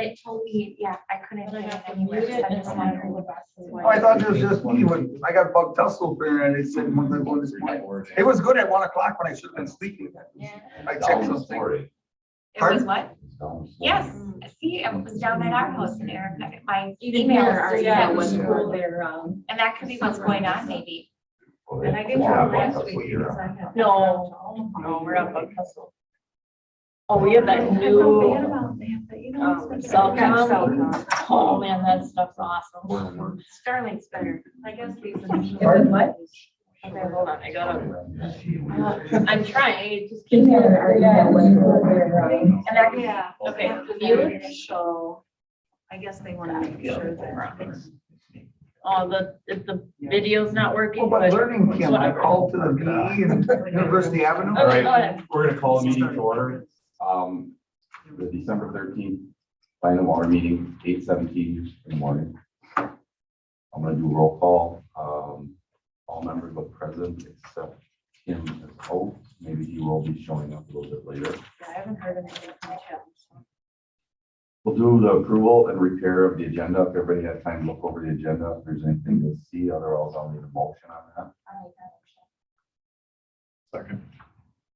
it told me, yeah, I couldn't get it anywhere. So I just wanted to look back. Oh, I thought it was just me when I got bugged tussle for and they said, when they go this way. It was good at 1 o'clock when I should have been sleeping. Yeah. I checked something. It was Pardon? what? Yes. See, it was down at our house in Erica. My Even email here, is yeah, yeah, it was cool there. and that could be what's going on, maybe. And I didn't know last week because I had. No, we're up on Hustle. Oh, we have that new cell phone. Oh, man, that stuff's awesome. Starlink's better. I guess these. What? Okay, hold on, I gotta. I'm trying, it just keeps. And that, Yeah, okay, view, so I guess they want to make sure that. Oh, if the video's not working. Oh, but learning camp, I called to the VE and University Avenue. Okay, All go right, ahead. we're gonna call a meeting to order. The December 13th, final water meeting, 8:17 in the morning. I'm gonna do a roll call. All members look present except him as host. Maybe he will be showing up a little bit later. I haven't heard anything from Tim. We'll do the approval and repair of the agenda. If everybody has time to look over the agenda, if there's anything to see, otherwise I'll need a motion on that. Second.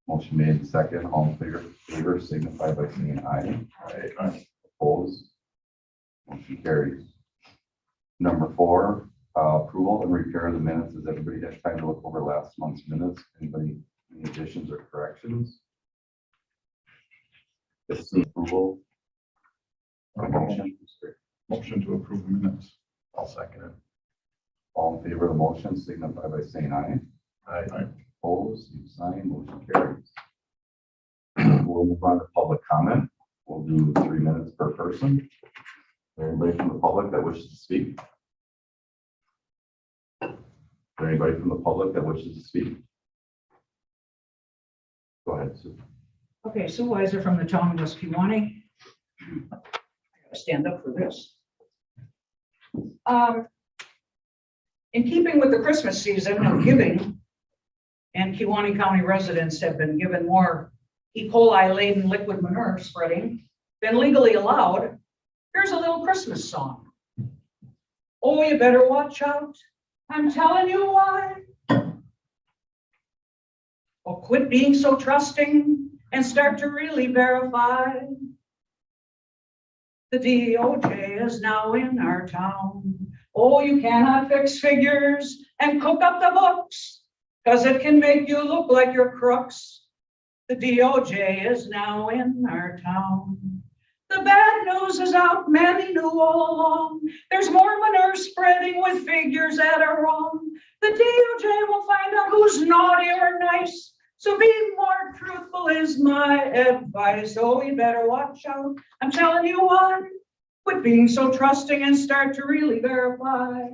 Motion made, second. All in favor signify by saying aye. Aye. Opposed? Motion carries. Number 4, approval and repair of the minutes. Has everybody had time to look over last month's minutes? Anybody, any additions or corrections? It's the approval. Motion to approve the minutes. I'll second it. All in favor of the motion signify by saying aye. Aye. Opposed, you sign, motion carries. We'll move on to public comment. We'll do 3 minutes per person. Is there anybody from the public that wishes to speak? Is there anybody from the public that wishes to speak? Go ahead, Sue. Okay, Sue Weiser from the town of West Kewanee. I gotta stand up for this. In keeping with the Christmas season of giving, and Kewanee County residents have been given more E. coli laden liquid manure spreading than legally allowed, here's a little Christmas song. Oh, you better watch out. I'm telling you why. Oh, quit being so trusting and start to really verify. The DOJ is now in our town. Oh, you cannot fix figures and cook up the books, because it can make you look like you're crooks. The DOJ is now in our town. The bad news is out, many knew all along. There's more manure spreading with figures that are wrong. The DOJ will find out who's naughty or nice. So being more truthful is my advice. Oh, you better watch out. I'm telling you why. Quit being so trusting and start to really verify.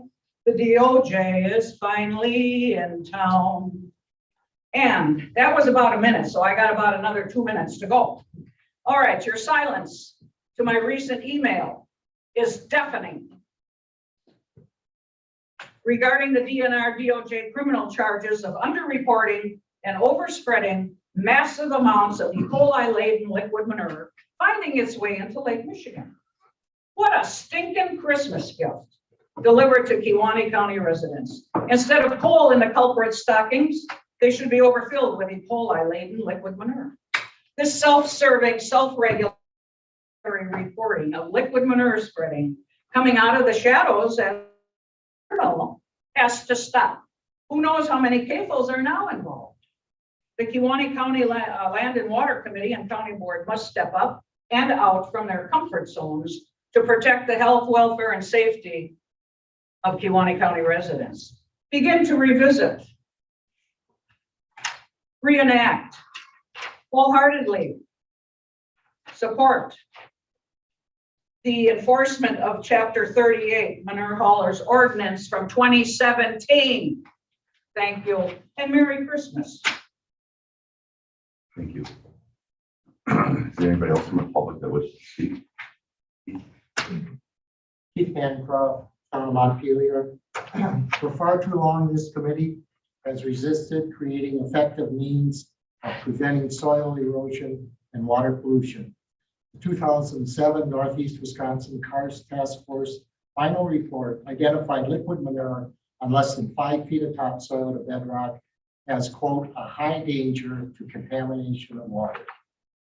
The DOJ is finally in town. And that was about a minute, so I got about another 2 minutes to go. All right, your silence to my recent email is deafening. Regarding the DNR DOJ criminal charges of underreporting and overspreading massive amounts of E. coli laden liquid manure finding its way into Lake Michigan. What a stinking Christmas gift delivered to Kewanee County residents. Instead of coal in the culprit's stockings, they should be overfilled with E. coli laden liquid manure. This self-serving, self-regulatory reporting of liquid manure spreading coming out of the shadows and has to stop. Who knows how many CAFOs are now involved? The Kewanee County Land and Water Committee and County Board must step up and out from their comfort zones to protect the health, welfare, and safety of Kewanee County residents. Begin to revisit, reenact, wholeheartedly support the enforcement of Chapter 38 Manure Haulers Ordinance from 2017. Thank you, and Merry Christmas. Thank you. Is there anybody else from the public that wishes to speak? Keith Bancroft, Town of Montpelier. For far too long, this committee has resisted creating effective means of preventing soil erosion and water pollution. The 2007 Northeast Wisconsin Cars Task Force final report identified liquid manure on less than 5 feet of topsoil to bedrock as, quote, a high danger to contamination of water.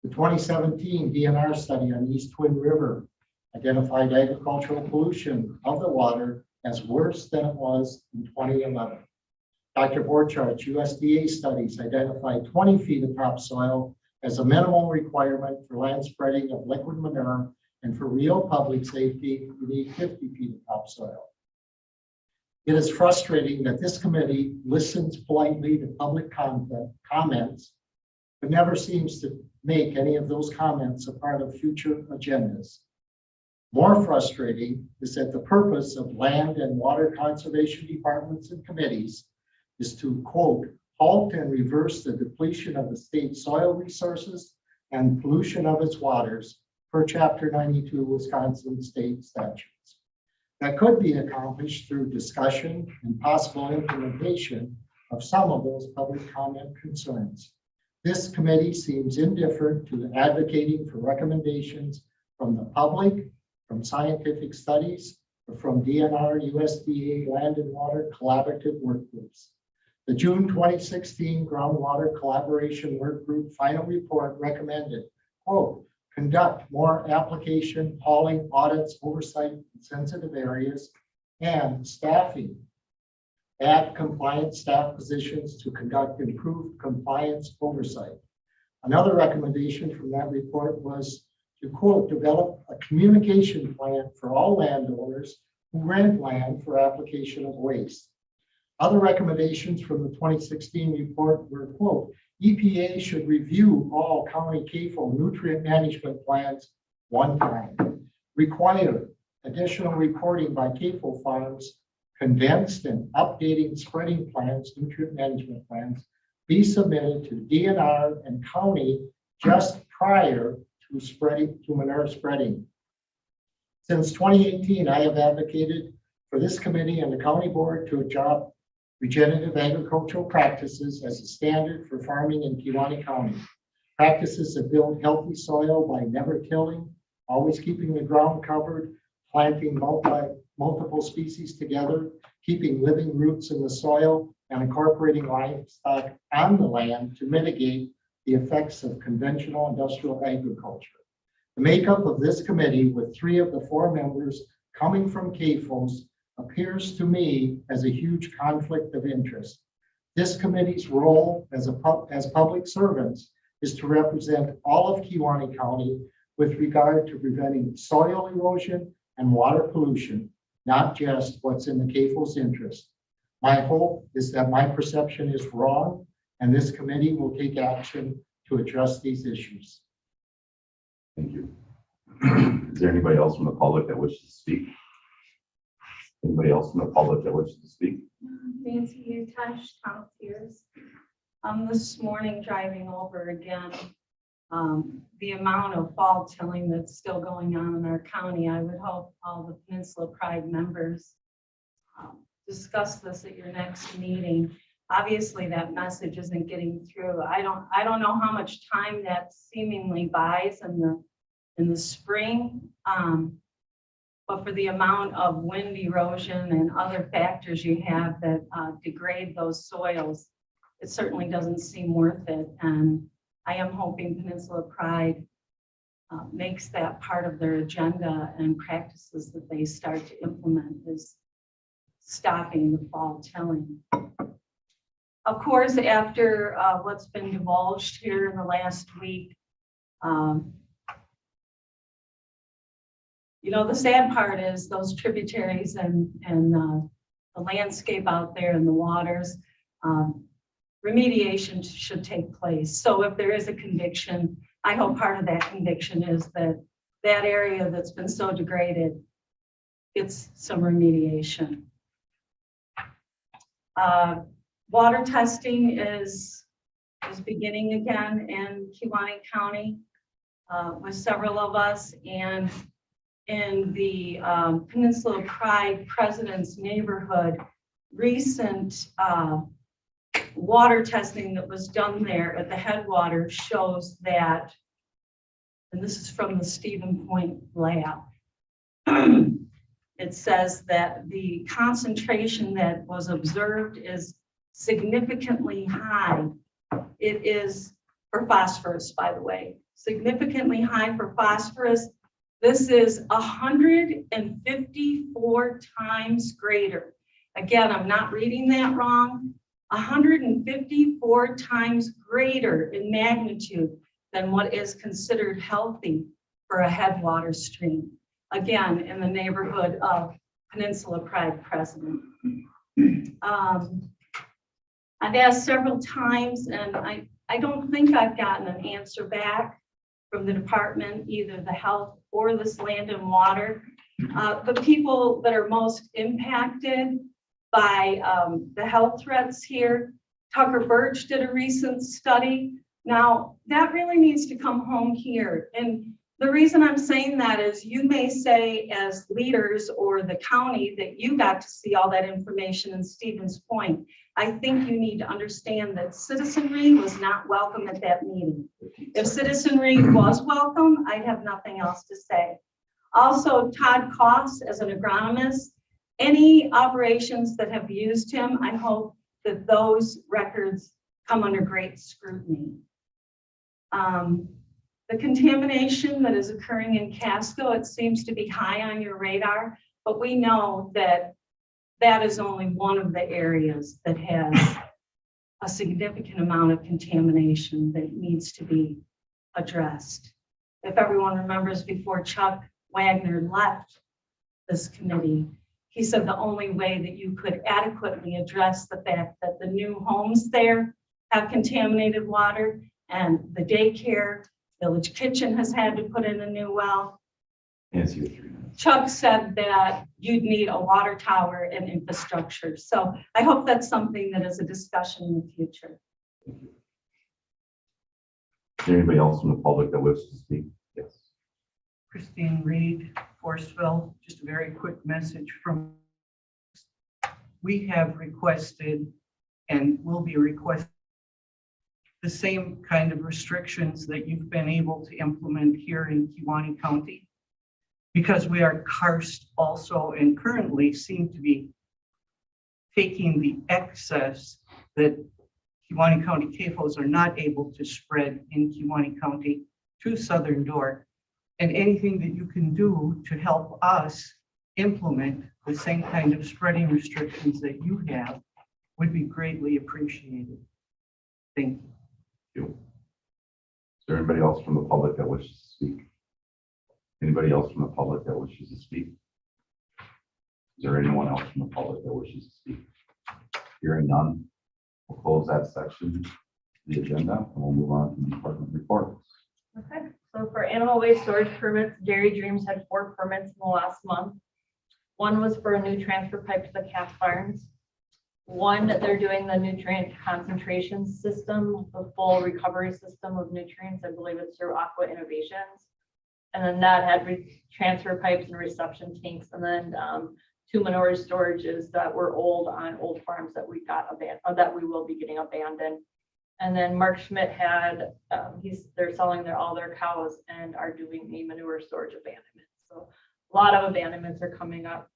The 2017 DNR study on East Twin River identified agricultural pollution of the water as worse than it was in 2011. Dr. Borchardt, USDA studies identified 20 feet of topsoil as a minimum requirement for land spreading of liquid manure, and for real public safety, you need 50 feet of topsoil. It is frustrating that this committee listens politely to public comments, but never seems to make any of those comments a part of future agendas. More frustrating is that the purpose of land and water conservation departments and committees is to, quote, halt and reverse the depletion of the state's soil resources and pollution of its waters per Chapter 92 Wisconsin state statutes. That could be accomplished through discussion and possible implementation of some of those public comment concerns. This committee seems indifferent to advocating for recommendations from the public, from scientific studies, or from DNR, USDA, Land and Water Collaborative Work Groups. The June 2016 Groundwater Collaboration Work Group final report recommended, quote, conduct more application, hauling, audits, oversight in sensitive areas, and staffing. Add compliant staff positions to conduct improved compliance oversight. Another recommendation from that report was to, quote, develop a communication plan for all landowners who rent land for application of waste. Other recommendations from the 2016 report were, quote, EPA should review all county CAFO nutrient management plans one time. Require additional reporting by CAFO farms, condensed and updating spreading plans, nutrient management plans, be submitted to DNR and county just prior to manure spreading. Since 2018, I have advocated for this committee and the county board to adopt regenerative agricultural practices as a standard for farming in Kewaunee County. Practices that build healthy soil by never tilling, always keeping the ground covered, planting multiple species together, keeping living roots in the soil, and incorporating livestock on the land to mitigate the effects of conventional industrial agriculture. The makeup of this committee, with 3 of the 4 members coming from CAFOs, appears to me as a huge conflict of interest. This committee's role as public servants is to represent all of Kewaunee County with regard to preventing soil erosion and water pollution, not just what's in the CAFO's interest. My hope is that my perception is wrong, and this committee will take action to address these issues. Thank you. Is there anybody else from the public that wishes to speak? Anybody else from the public that wishes to speak? Nancy Utesh, Town Piers. This morning driving over again, the amount of fall tilling that's still going on in our county, I would hope all the Peninsula Pride members discuss this at your next meeting. Obviously, that message isn't getting through. I don't know how much time that seemingly buys in the spring. But for the amount of wind erosion and other factors you have that degrade those soils, it certainly doesn't seem worth it. And I am hoping Peninsula Pride makes that part of their agenda and practices that they start to implement is stopping the fall tilling. Of course, after what's been divulged here in the last week, you know, the sad part is those tributaries and the landscape out there and the waters, remediation should take place. So if there is a conviction, I hope part of that conviction is that that area that's been so degraded gets some remediation. Water testing is beginning again in Kewaunee County with several of us, and in the Peninsula Pride President's Neighborhood, recent water testing that was done there at the headwaters shows that and this is from the Stephen Point lab. It says that the concentration that was observed is significantly high. It is for phosphorus, by the way, significantly high for phosphorus. This is 154 times greater. Again, I'm not reading that wrong. 154 times greater in magnitude than what is considered healthy for a headwater stream. Again, in the neighborhood of Peninsula Pride President. I've asked several times, and I don't think I've gotten an answer back from the department, either the health or this land and water. The people that are most impacted by the health threats here, Tucker Birch did a recent study. Now, that really needs to come home here. And the reason I'm saying that is you may say as leaders or the county that you got to see all that information in Stevens Point. I think you need to understand that citizenry was not welcome at that meeting. If citizenry was welcome, I'd have nothing else to say. Also, Todd Koss, as an agronomist, any operations that have used him, I hope that those records come under great scrutiny. The contamination that is occurring in Casco, it seems to be high on your radar, but we know that that is only one of the areas that has a significant amount of contamination that needs to be addressed. If everyone remembers, before Chuck Wagner left this committee, he said the only way that you could adequately address the fact that the new homes there have contaminated water, and the daycare, Village Kitchen has had to put in a new well. Nancy with 3 minutes. Chuck said that you'd need a water tower and infrastructure. So I hope that's something that is a discussion in the future. Is there anybody else from the public that wishes to speak? Yes. Christine Reed, Forestville, just a very quick message from. We have requested and will be requesting the same kind of restrictions that you've been able to implement here in Kewaunee County, because we are karst also and currently seem to be taking the excess that Kewaunee County CAFOs are not able to spread in Kewaunee County to Southern Door. And anything that you can do to help us implement the same kind of spreading restrictions that you have would be greatly appreciated. Thank you. Is there anybody else from the public that wishes to speak? Anybody else from the public that wishes to speak? Is there anyone else from the public that wishes to speak? Hearing none, we'll close that section of the agenda and we'll move on to department reports. Okay, so for animal waste storage permits, Dairy Dreams had 4 permits in the last month. One was for a new transfer pipe to the calf barns. One, that they're doing the nutrient concentration system, the full recovery system of nutrients. I believe it's through Aqua Innovations. And then that had transfer pipes and reception tanks. And then 2 manure storages that were old on old farms that we got abandoned, that we will be getting abandoned. And then Mark Schmidt had, they're selling all their cows and are doing the manure storage abandonment. So a lot of abandonments are coming up.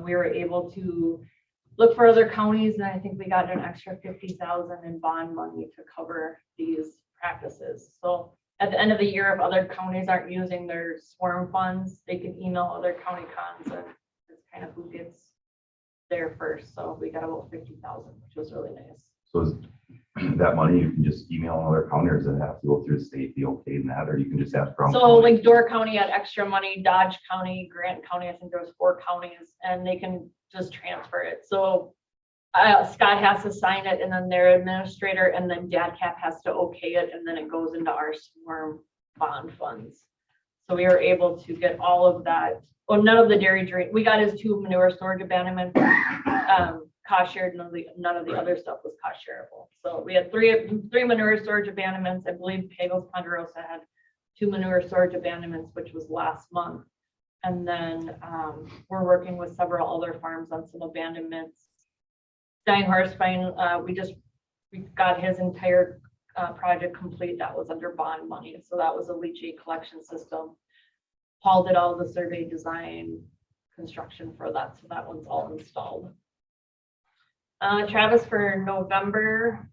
We were able to look for other counties, and I think we got an extra $50,000 in bond money to cover these practices. So at the end of the year, if other counties aren't using their swarm funds, they can email other county cons, and it's kind of who gets there first. So we got about $50,000, which was really nice. So is that money you can just email another county, or does it have to go through the state, be okay in that, or you can just ask for? So like Door County had extra money, Dodge County, Grant County, I think there was 4 counties, and they can just transfer it. So Scott has to sign it, and then their administrator, and then DADCAP has to okay it, and then it goes into our swarm bond funds. So we were able to get all of that. Well, none of the dairy drain, we got his 2 manure storage abandonments, cost shared, none of the other stuff was cost shareable. So we had three manure storage abandonments. I believe Pagels Ponderosa had 2 manure storage abandonments, which was last month. And then we're working with several other farms on some abandonments. Stein Horsebein, we got his entire project complete. That was under bond money. So that was a leachate collection system. Paul did all the survey design construction for that. So that one's all installed. Travis for November,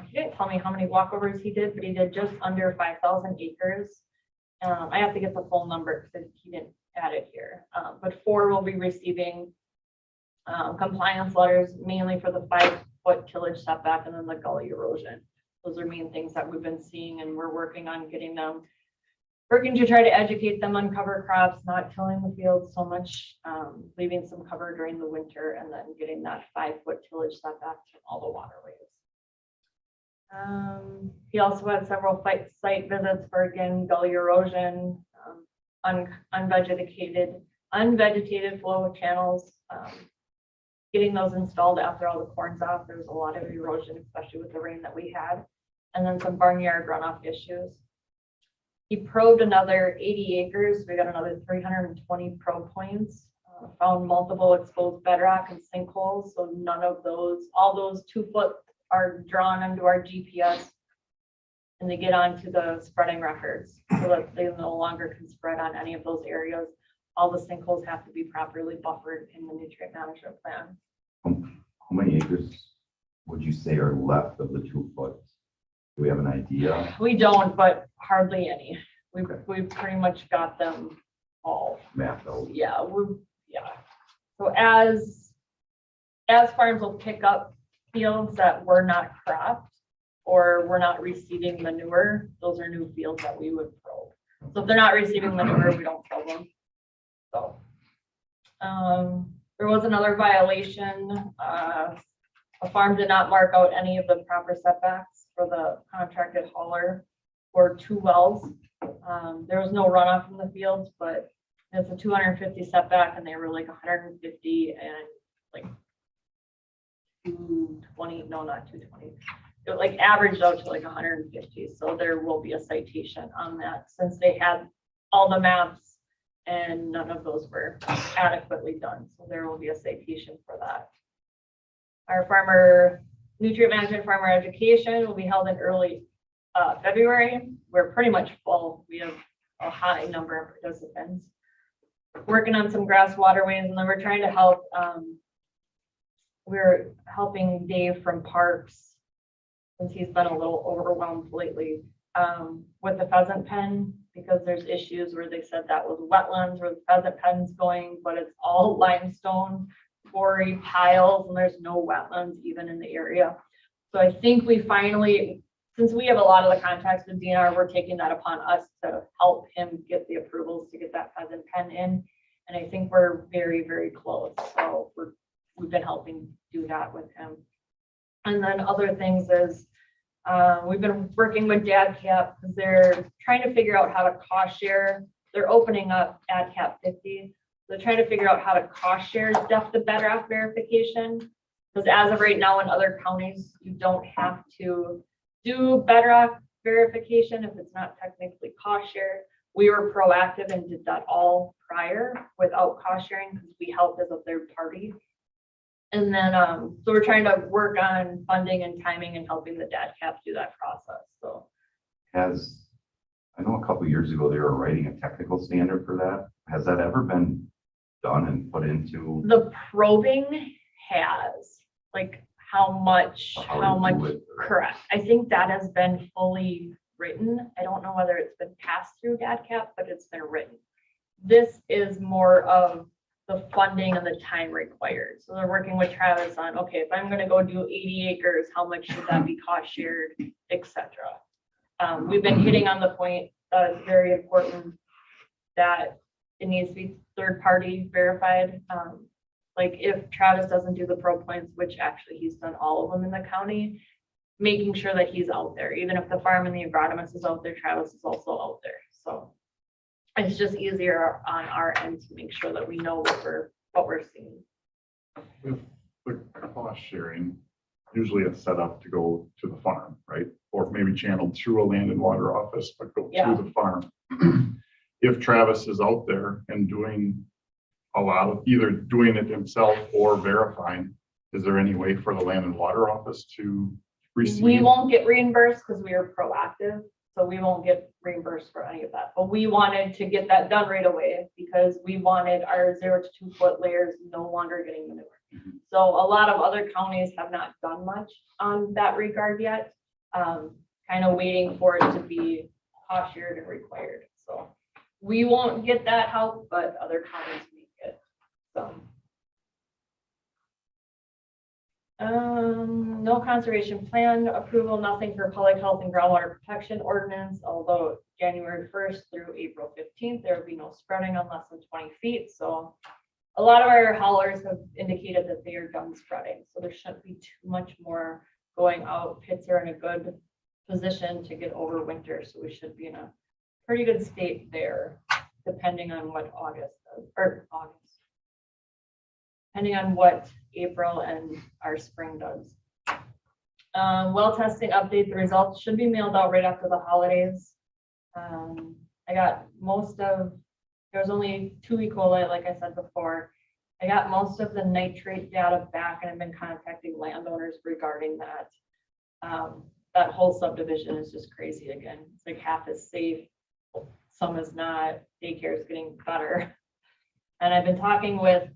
he didn't tell me how many walkovers he did, but he did just under 5,000 acres. I have to get the full number because he didn't add it here. But 4 will be receiving compliance letters, mainly for the 5-foot tillage setback and then the gully erosion. Those are main things that we've been seeing, and we're working on getting them, working to try to educate them on cover crops, not tilling the fields so much, leaving some cover during the winter, and then getting that 5-foot tillage setback to all the waterways. He also had several site visits for, again, gully erosion, unvegetated flow channels, getting those installed after all the corn's off. There's a lot of erosion, especially with the rain that we had, and then some barnyard runoff issues. He probed another 80 acres. We got another 320 probe points, found multiple exposed bedrock and sinkholes. So none of those, all those 2-foot are drawn into our GPS, and they get onto the spreading records so that they no longer can spread on any of those areas. All the sinkholes have to be properly buffered in the nutrient management plan. How many acres would you say are left of the 2 foot? Do we have an idea? We don't, but hardly any. We've pretty much got them all. Mapped out. Yeah, So as farms will pick up fields that were not cropped or we're not receiving manure, those are new fields that we would probe. So if they're not receiving manure, we don't probe them. So there was another violation. A farm did not mark out any of the proper setbacks for the contracted hauler for 2 wells. There was no runoff from the fields, but it's a 250 setback, and they were like 150 and like 220. No, not 220. It like averaged out to like 150. So there will be a citation on that, since they had all the maps and none of those were adequately done. So there will be a citation for that. Our nutrient management farmer education will be held in early February. We're pretty much full. We have a high number of participants. Working on some grass waterways, and then we're trying to help. We're helping Dave from Parks, since he's been a little overwhelmed lately, with the pheasant pen, because there's issues where they said that was wetlands where the pheasant pen's going, but it's all limestone quarry piles, and there's no wetlands even in the area. So I think we finally, since we have a lot of the contacts with DNR, we're taking that upon us to help him get the approvals to get that pheasant pen in. And I think we're very, very close. So we've been helping do that with him. And then other things is, we've been working with DADCAP because they're trying to figure out how to cost share. They're opening up AdCap 50. They're trying to figure out how to cost share depth of bedrock verification. Because as of right now in other counties, you don't have to do bedrock verification if it's not technically cost share. We were proactive and did that all prior without cost sharing because we helped as a third party. And then, so we're trying to work on funding and timing and helping the DADCAP do that process. So I know a couple of years ago, they were writing a technical standard for that. Has that ever been done and put into? The probing has, like how much, correct. I think that has been fully written. I don't know whether it's been passed through DADCAP, but it's been written. This is more of the funding and the time required. So they're working with Travis on, okay, if I'm going to go do 80 acres, how much should that be cost shared, etc. We've been hitting on the point that it's very important that it needs to be third party verified. Like if Travis doesn't do the pro points, which actually he's done all of them in the county, making sure that he's out there. Even if the farm and the agronomist is out there, Travis is also out there. So it's just easier on our end to make sure that we know what we're seeing. With the cost sharing, usually it's set up to go to the farm, right? Or maybe channeled through a land and water office, but go to the farm. If Travis is out there and doing a lot of either doing it himself or verifying, is there any way for the land and water office to receive? We won't get reimbursed because we are proactive, so we won't get reimbursed for any of that. But we wanted to get that done right away because we wanted our 0 to 2 foot layers no longer getting manure. So a lot of other counties have not done much on that regard yet. Kind of waiting for it to be cost shared and required. So we won't get that help, but other counties may get some. No conservation plan approval, nothing for public health and groundwater protection ordinance, although January 1st through April 15th, there will be no spreading on less than 20 feet. So a lot of our haulers have indicated that they are done spreading. So there shouldn't be too much more going out. Pits are in a good position to get over winter. So we should be in a pretty good state there, depending on what depending on what April and our spring does. Well testing update, the results should be mailed out right after the holidays. I got there was only 2 E. coli, like I said before. I got most of the nitrate data back and I've been contacting landowners regarding that. That whole subdivision is just crazy again. It's like half is safe, some is not. Daycare is getting better. And I've been talking with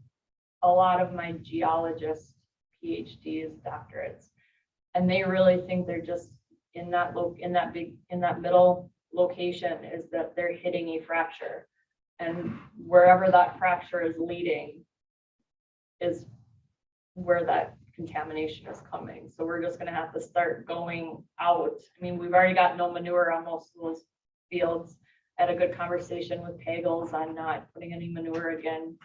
a lot of my geologists, PhDs, doctorates, and they really think they're just in that middle location is that they're hitting a fracture, and wherever that fracture is leading is where that contamination is coming. So we're just going to have to start going out. I mean, we've already got no manure on most of those fields. I had a good conversation with Pagels on not putting any manure again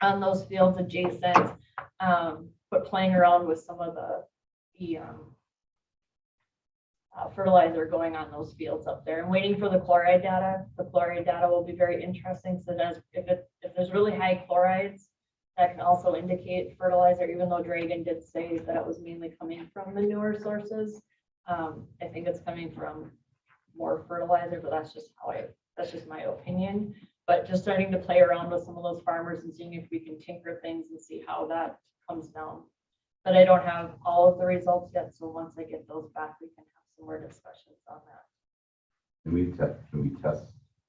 on those fields adjacent, but playing around with some of the fertilizer going on those fields up there and waiting for the chloride data. The chloride data will be very interesting. So if there's really high chlorides, that can also indicate fertilizer, even though Dragon did say that it was mainly coming from manure sources. I think it's coming from more fertilizer, but that's just my opinion. But just starting to play around with some of those farmers and seeing if we can tinker things and see how that comes down. But I don't have all of the results yet. So once I get those back, we can have some more discussions on that. Can we test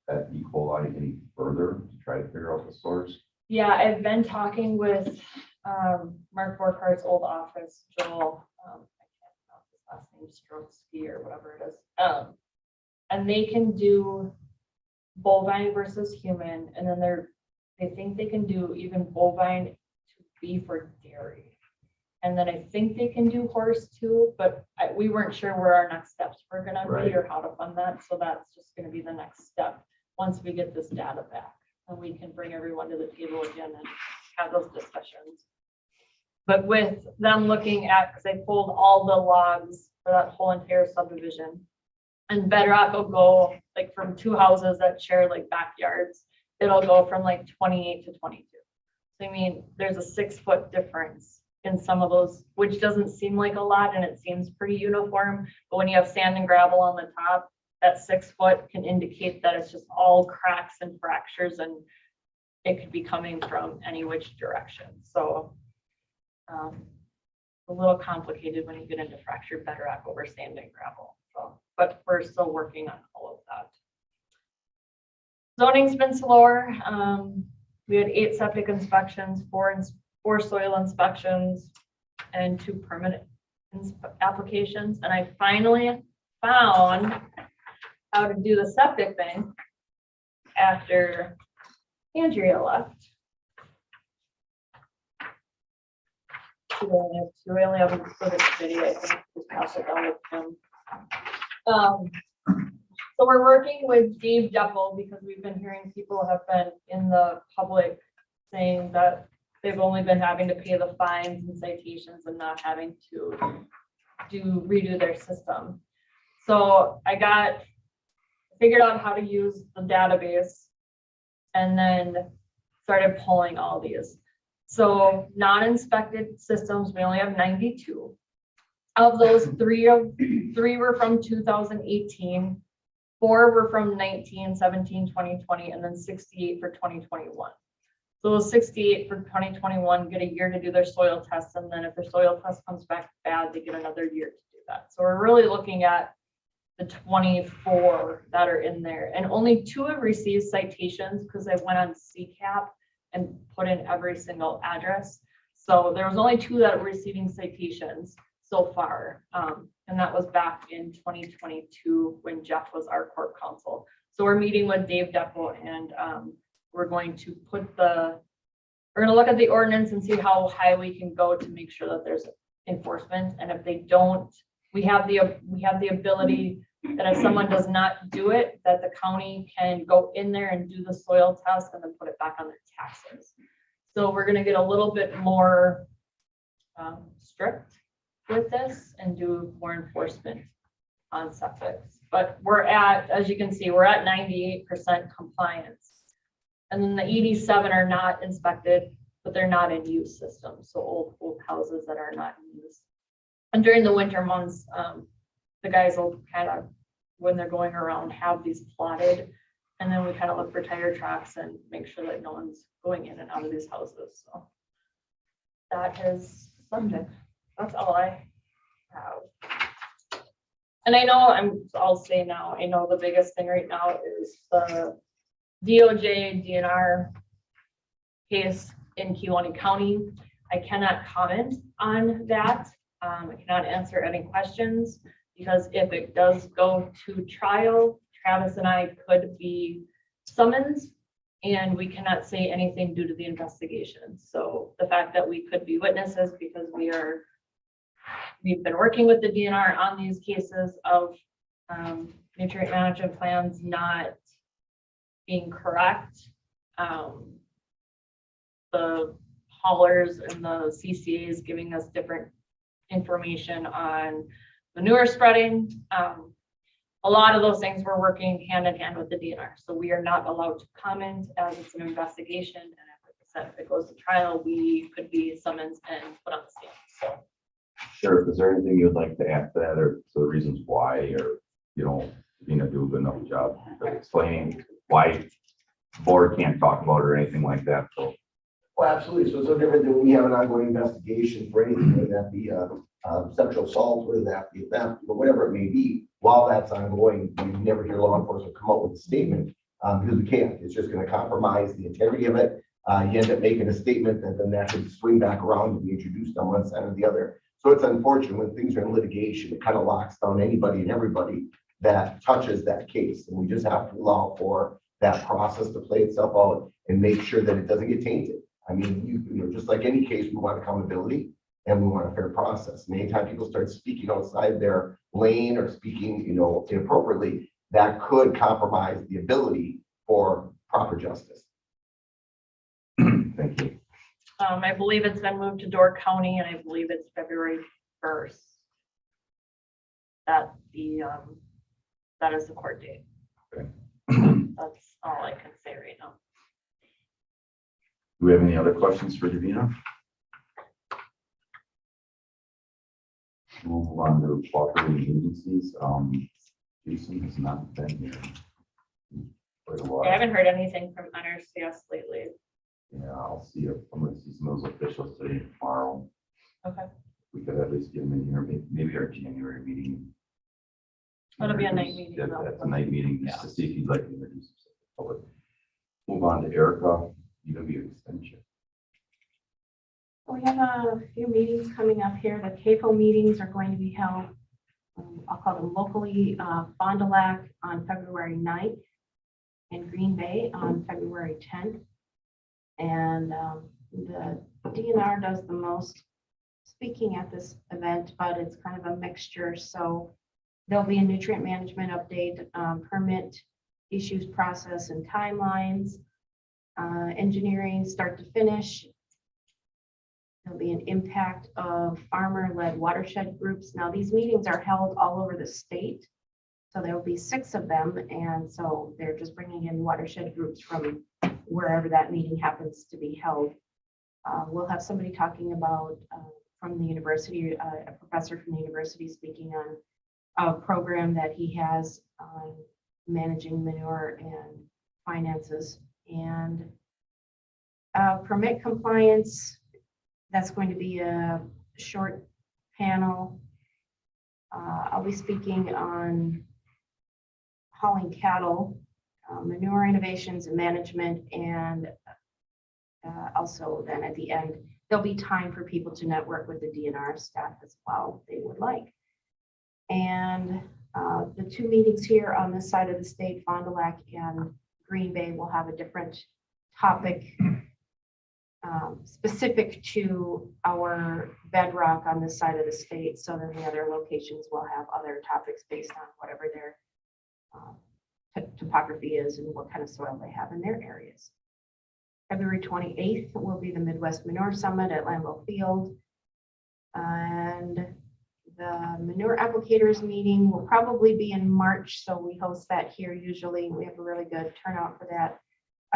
that E. coli any further to try to figure out the source? Yeah, I've been talking with Mark Borkhardt's old office, Joel, I can't pronounce his last name, Strotsky or whatever it is. And they can do bovine versus human, and then they think they can do even bovine to beef or dairy. And then I think they can do horse too, but we weren't sure where our next steps were going to be or how to fund that. So that's just going to be the next step once we get this data back, and we can bring everyone to the table again and have those discussions. But with them looking at, because I pulled all the logs for that whole entire subdivision, and Bedrock will go like from 2 houses that share like backyards, it'll go from like 28 to 22. So I mean, there's a 6 foot difference in some of those, which doesn't seem like a lot, and it seems pretty uniform. But when you have sand and gravel on the top, that 6 foot can indicate that it's just all cracks and fractures, and it could be coming from any which direction. So a little complicated when you get into fractured bedrock over sand and gravel. So, but we're still working on all of that. Zoning's been slower. We had 8 septic inspections, 4 soil inspections, and 2 permanent applications. And I finally found how to do the septic thing after Andrea left. We only have them for this video, I think. Just pass it down with him. So we're working with Dave Deppel because we've been hearing people have been in the public saying that they've only been having to pay the fines and citations and not having to redo their system. So I figured out how to use the database and then started pulling all these. So non-inspected systems, we only have 92. Of those, 3 were from 2018, 4 were from 19, 17, 2020, and then 68 for 2021. So those 68 for 2021 get a year to do their soil tests, and then if their soil test comes back bad, they get another year to do. that. So we're really looking at the 24 that are in there, and only 2 have received citations because they went on CCAP and put in every single address. So there was only 2 that were receiving citations so far. And that was back in 2022 when Jeff was our court counsel. So we're meeting with Dave Depo, and we're going to we're gonna look at the ordinance and see how high we can go to make sure that there's enforcement. And if they don't, we have the ability that if someone does not do it, that the county can go in there and do the soil test and then put it back on their taxes. So we're gonna get a little bit more strict with this and do more enforcement on septics. But we're at, as you can see, we're at 98% compliance. And then the 87 are not inspected, but they're not in use systems. So old houses that are not in use. And during the winter months, the guys will kind of, when they're going around, have these plotted. And then we kind of look for tire tracks and make sure that no one's going in and out of these houses. So that is the subject. That's all I have. And I know I'll say now, I know the biggest thing right now is the DOJ DNR case in Kewaunee County. I cannot comment on that. I cannot answer any questions because if it does go to trial, Travis and I could be summoned and we cannot say anything due to the investigation. So the fact that we could be witnesses because we've been working with the DNR on these cases of nutrient management plans not being correct. The haulers and the CCAs giving us different information on manure spreading. A lot of those things we're working hand in hand with the DNR. So we are not allowed to comment as it's an investigation. And if it goes to trial, we could be summoned and put on the stand. So. Sheriff, is there anything you'd like to add to that, or so the reasons why, or, Davina do a good enough job of explaining why the board can't talk about it or anything like that? So. Well, absolutely. So it's no different than when we have an ongoing investigation for anything, whether that be sexual assault, whether that be theft, but whatever it may be. While that's ongoing, we never hear law enforcement come up with a statement because we can't. It's just going to compromise the integrity of it. You end up making a statement that then that could swing back around and be introduced on one side or the other. So it's unfortunate when things are in litigation, it kind of locks down anybody and everybody that touches that case. And we just have to allow for that process to play itself out and make sure that it doesn't get tainted. I mean, just like any case, we want accountability and we want a fair process. And anytime people start speaking outside their lane or speaking, inappropriately, that could compromise the ability for proper justice. Thank you. I believe it's been moved to Door County, and I believe it's February 1st. That is the court date. Okay. That's all I can say right now. Do we have any other questions for Davina? We'll move on to cooperating agencies. Jason has not been here quite a while. I haven't heard anything from NRCS lately. Yeah, I'll see if I'm going to see some of those officials today and tomorrow. Okay. We could at least get them in here, maybe our January meeting. It'll be a night meeting, Yeah, though. that's a night meeting just Yeah. to see if you'd like to introduce yourself. Move on to Erica, UW Extension. We have a few meetings coming up here. The CAFO meetings are going to be held, I'll call them locally, Fond du Lac on February 9th and Green Bay on February 10th. And the DNR does the most speaking at this event, but it's kind of a mixture. So there'll be a nutrient management update, permit issues, process and timelines, engineering start to finish. There'll be an impact of farmer-led watershed groups. Now, these meetings are held all over the state. So there will be 6 of them. And so they're just bringing in watershed groups from wherever that meeting happens to be held. We'll have somebody talking about from the university, a professor from the university speaking on a program that he has on managing manure and finances and permit compliance. That's going to be a short panel. I'll be speaking on hauling cattle, manure innovations and management, and also then at the end, there'll be time for people to network with the DNR staff as well, if they would like. And the two meetings here on this side of the state, Fond du Lac and Green Bay, will have a different topic specific to our Bedrock on this side of the state. So then the other locations will have other topics based on whatever their topography is and what kind of soil they have in their areas. February 28th will be the Midwest Manure Summit at Lambeau Field. And the manure applicators meeting will probably be in March, so we host that here usually. We have a really good turnout for that.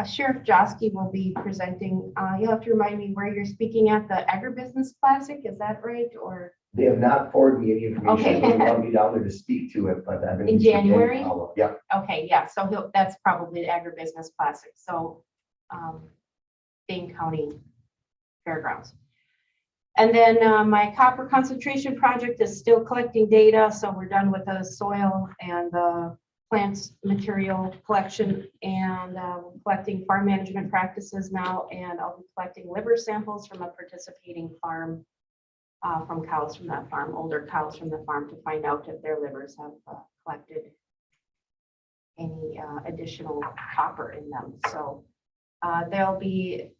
Sheriff Josky will be presenting. You'll have to remind me where you're speaking at, the Agribusiness Classic, is that right? Or They have not forwarded me any information. Okay. They want me down there to speak to it, but I've been. In January? Yeah. okay, yeah, so that's probably the Agribusiness Classic. So Dane County Fairgrounds. And then my copper concentration project is still collecting data. So we're done with the soil and the plants material collection, and we're collecting farm management practices now. And I'll be collecting liver samples from a participating farm, from cows from that farm, older cows from the farm, to find out if their livers have collected any additional copper in them. So there'll be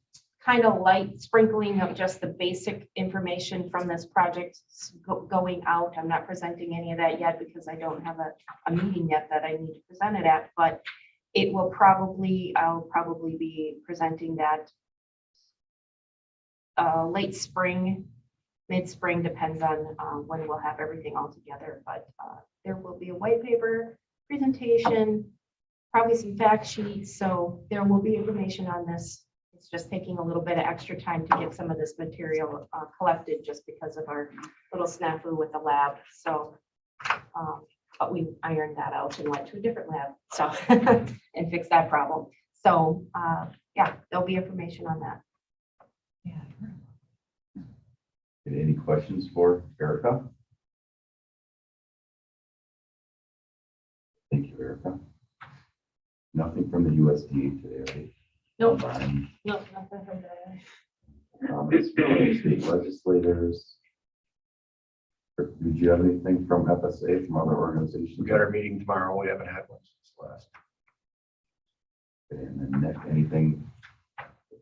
kind of light sprinkling of just the basic information from this project going out. I'm not presenting any of that yet because I don't have a meeting yet that I need to present it at, but it will probably, I'll probably be presenting that late spring, mid-spring, depends on when we'll have everything all together. But there will be a white paper presentation, probably some fact sheets. So there will be information on this. It's just taking a little bit of extra time to get some of this material collected just because of our little snafu with the lab. So, but we ironed that out and went to a different lab, so and fixed that problem. So, yeah, there'll be information on that. Any questions for Erica? Thank you, Erica. Nothing from the USDA today, right? Nope. Nope, nothing from there. It's from state legislators. Did you have anything from FSA, from other organizations? We got our meeting tomorrow. We haven't had one since last. And then Nick, anything,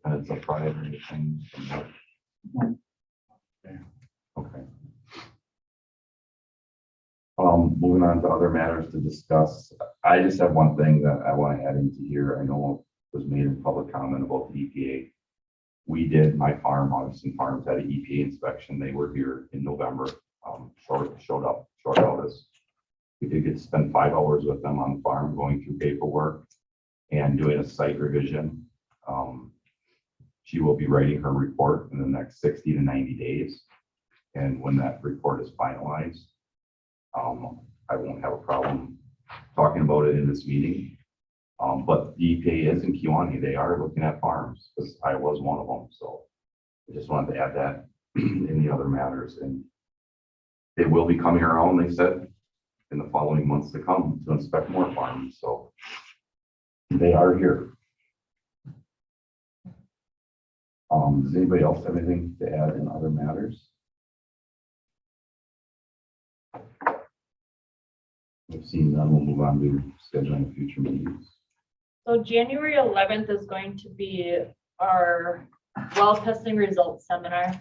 it's a Friday or anything? Okay. Moving on to other matters to discuss. I just have one thing that I want to add into here. I know it was made in public comment about the EPA. We did, my farm, Augustin Farms, had an EPA inspection. They were here in November, showed up short notice. We did get to spend 5 hours with them on the farm, going through paperwork and doing a site revision. She will be writing her report in the next 60 to 90 days. And when that report is finalized, I won't have a problem talking about it in this meeting. But the EPA is in Kewanee. They are looking at farms, because I was one of them. So I just wanted to add that in the other matters. And they will be coming around, they said, in the following months to come to inspect more farms. So they are here. Does anybody else have anything to add in other matters? We've seen none. We'll move on to scheduling future meetings. So January 11th is going to be our well testing results seminar.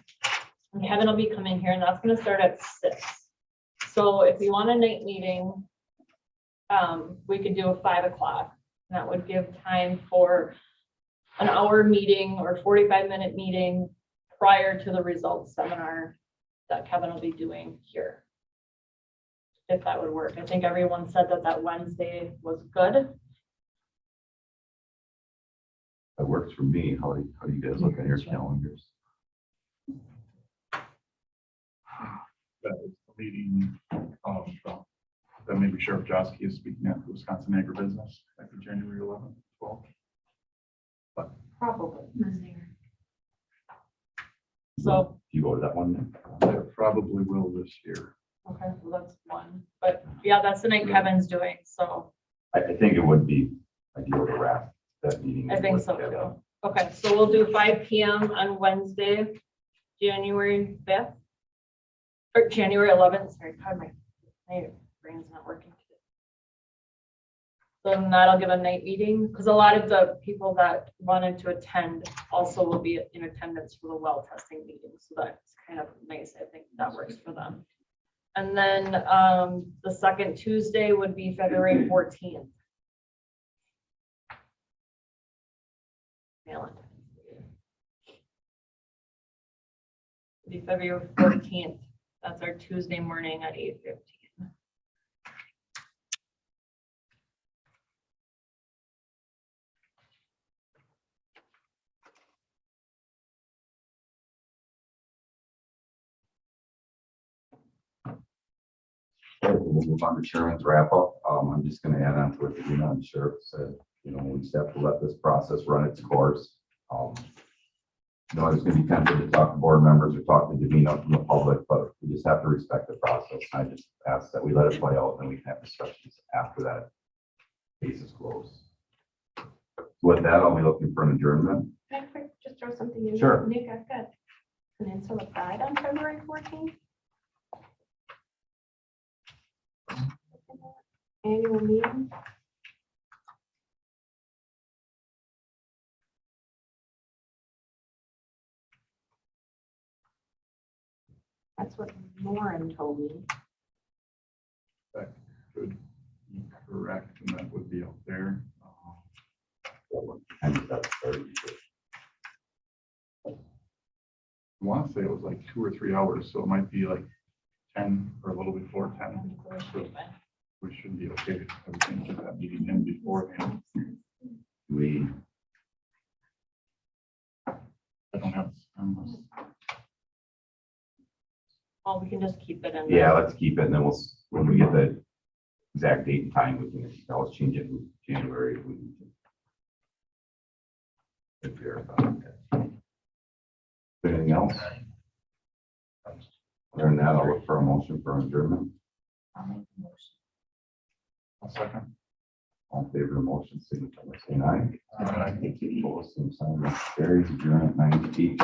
And Kevin will be coming here, and that's going to start at 6. So if you want a night meeting, we could do a 5 o'clock. That would give time for an hour meeting or 45-minute meeting prior to the results seminar that Kevin will be doing here. If that would work. I think everyone said that Wednesday was good. That works for me. How do you guys look at your calendars? That is the meeting that maybe Sheriff Josky is speaking at the Wisconsin Agribusiness after January 11th, 12th. But Probably. So Do you go to that one? I probably will this year. Okay, well, that's one, but yeah, that's the night Kevin's doing, so I think it would be ideal to wrap that meeting. I think so too. Okay, so we'll do 5 PM on Wednesday, January 5th. Or January 11th, sorry, God, my brain's not working today. So then that'll give a night meeting, because a lot of the people that wanted to attend also will be in attendance for the well testing meeting, so that's kind of nice, I think that works for them. And then the second Tuesday would be February 14th. Valentine's Day. Be February 14th. That's our Tuesday morning at 8:15. We'll move on to Sharon's wrap up. I'm just gonna add on to what the sheriff said, we just have to let this process run its course. There's gonna be tempted to talk to board members or talk to Davina from the public, but we just have to respect the process. I just ask that we let it play out and then we can have discussions after that case is closed. With that, I'll be looking for an adjournment. Can I just throw something in? Sure. Nick, I've got Peninsula Pride on February 14th. Annual meeting. That's what Lauren told me. That could be correct, and that would be up there. And that's 30. I want to say it was like 2 or 3 hours, so it might be like 10 or a little before 10. So we should be okay. Everything get that meeting in beforehand. I don't have. Well, we can just keep it in. Yeah, let's keep it and then when we get the exact date and time, we can always change it in January if we need to. If you're about it. Anything else? Other than that, I'll look for a motion for adjournment. I'll make the motion. I'll second. All in favor of the motion, signify by saying aye. Aye. Opposed, same sign, motion carries. Adjourn at 9:08.